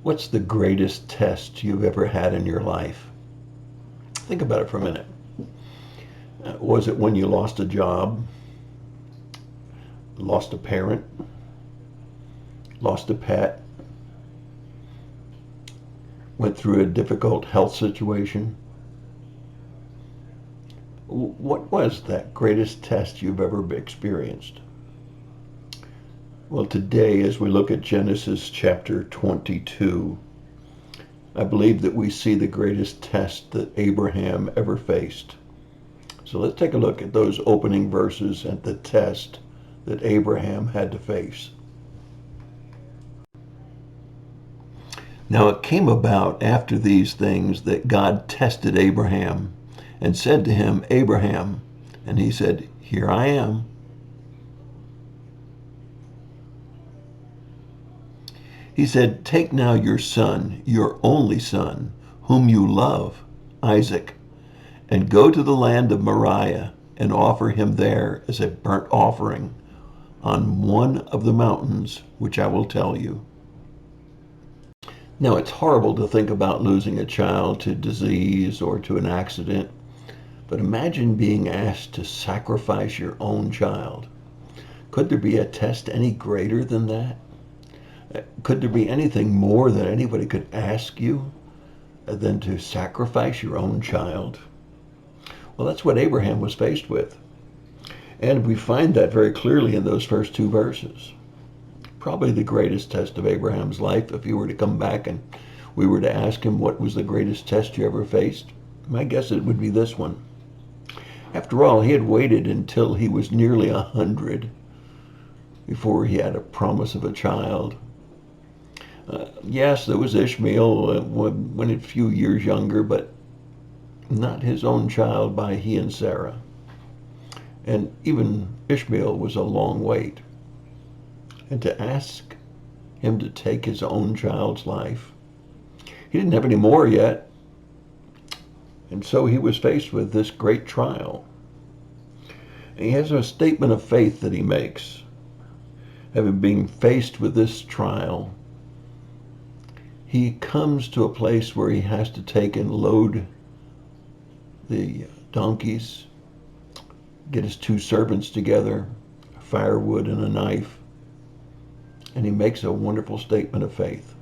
What's the greatest test you've ever had in your life? Think about it for a minute. Was it when you lost a job, lost a parent, lost a pet, went through a difficult health situation? What was that greatest test you've ever experienced? Well, today, as we look at Genesis chapter 22, I believe that we see the greatest test that Abraham ever faced. So let's take a look at those opening verses and the test that Abraham had to face. Now it came about after these things that God tested Abraham and said to him, Abraham, and he said, Here I am. He said, Take now your son, your only son, whom you love, Isaac, and go to the land of Moriah and offer him there as a burnt offering on one of the mountains which I will tell you. Now, it's horrible to think about losing a child to disease or to an accident, but imagine being asked to sacrifice your own child. Could there be a test any greater than that? Could there be anything more that anybody could ask you than to sacrifice your own child? Well, that's what Abraham was faced with. And we find that very clearly in those first two verses. Probably the greatest test of Abraham's life. If you were to come back and we were to ask him what was the greatest test you ever faced, my guess it would be this one. After all, he had waited until he was nearly 100 before he had a promise of a child. Yes, there was Ishmael when a few years younger, but not his own child by he and Sarah. And even Ishmael was a long wait. And to ask him to take his own child's life, he didn't have any more yet. And so he was faced with this great trial. And he has a statement of faith that he makes. Having been faced with this trial, he comes to a place where he has to take and load the donkeys, get his two servants together, firewood and a knife, and he makes a wonderful statement of faith.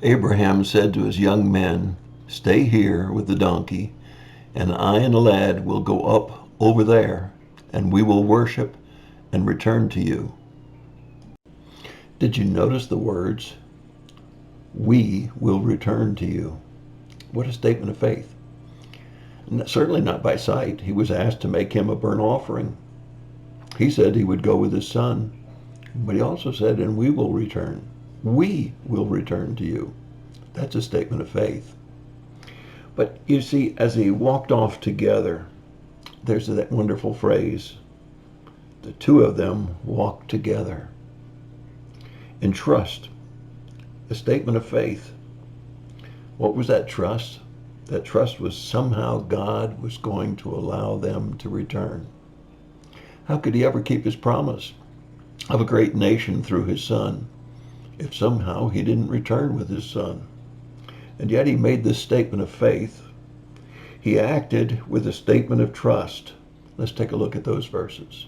Abraham said to his young men, Stay here with the donkey, and I and the lad will go up over there, and we will worship and return to you. Did you notice the words? We will return to you. What a statement of faith. Certainly not by sight. He was asked to make him a burnt offering. He said he would go with his son, but he also said, and we will return. We will return to you. That's a statement of faith. But you see, as he walked off together, there's that wonderful phrase, the two of them walked together. In trust, a statement of faith. What was that trust? That trust was somehow God was going to allow them to return. How could he ever keep his promise of a great nation through his son if somehow he didn't return with his son? And yet he made this statement of faith. He acted with a statement of trust. Let's take a look at those verses.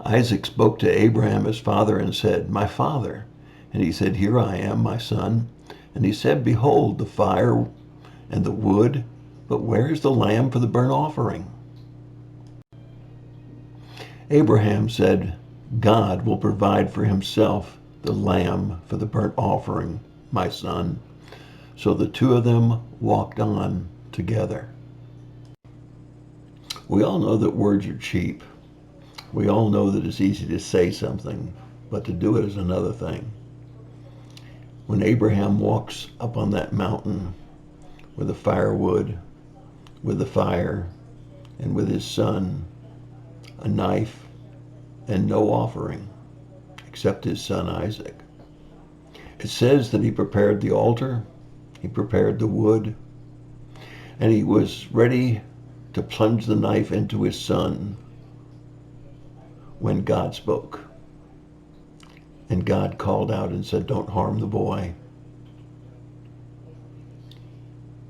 Isaac spoke to Abraham his father and said, My father. And he said, Here I am, my son. And he said, Behold, the fire and the wood, but where is the lamb for the burnt offering? Abraham said, God will provide for himself the lamb for the burnt offering, my son. So the two of them walked on together. We all know that words are cheap. We all know that it's easy to say something, but to do it is another thing. When Abraham walks up on that mountain with the firewood, with the fire, and with his son, a knife, and no offering except his son Isaac. It says that he prepared the altar, he prepared the wood, and he was ready to plunge the knife into his son when God spoke. And God called out and said, don't harm the boy.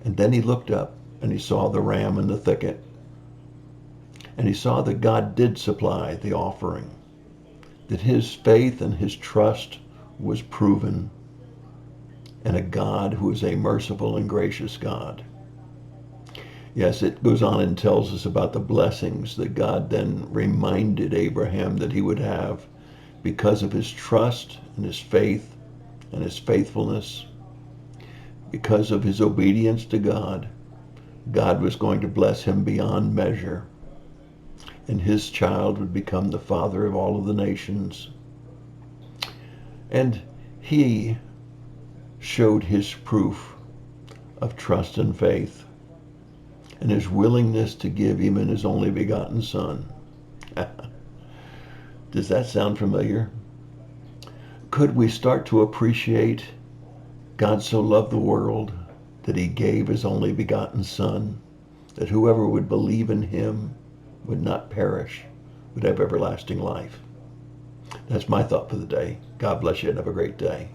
And then he looked up and he saw the ram in the thicket. And he saw that God did supply the offering, that his faith and his trust was proven, and a God who is a merciful and gracious God. Yes, it goes on and tells us about the blessings that God then reminded Abraham that he would have because of his trust and his faith and his faithfulness. Because of his obedience to God, God was going to bless him beyond measure, and his child would become the father of all of the nations. And he showed his proof of trust and faith and his willingness to give even his only begotten son. Does that sound familiar? Could we start to appreciate God so loved the world that he gave his only begotten son, that whoever would believe in him would not perish, would have everlasting life? That's my thought for the day. God bless you and have a great day.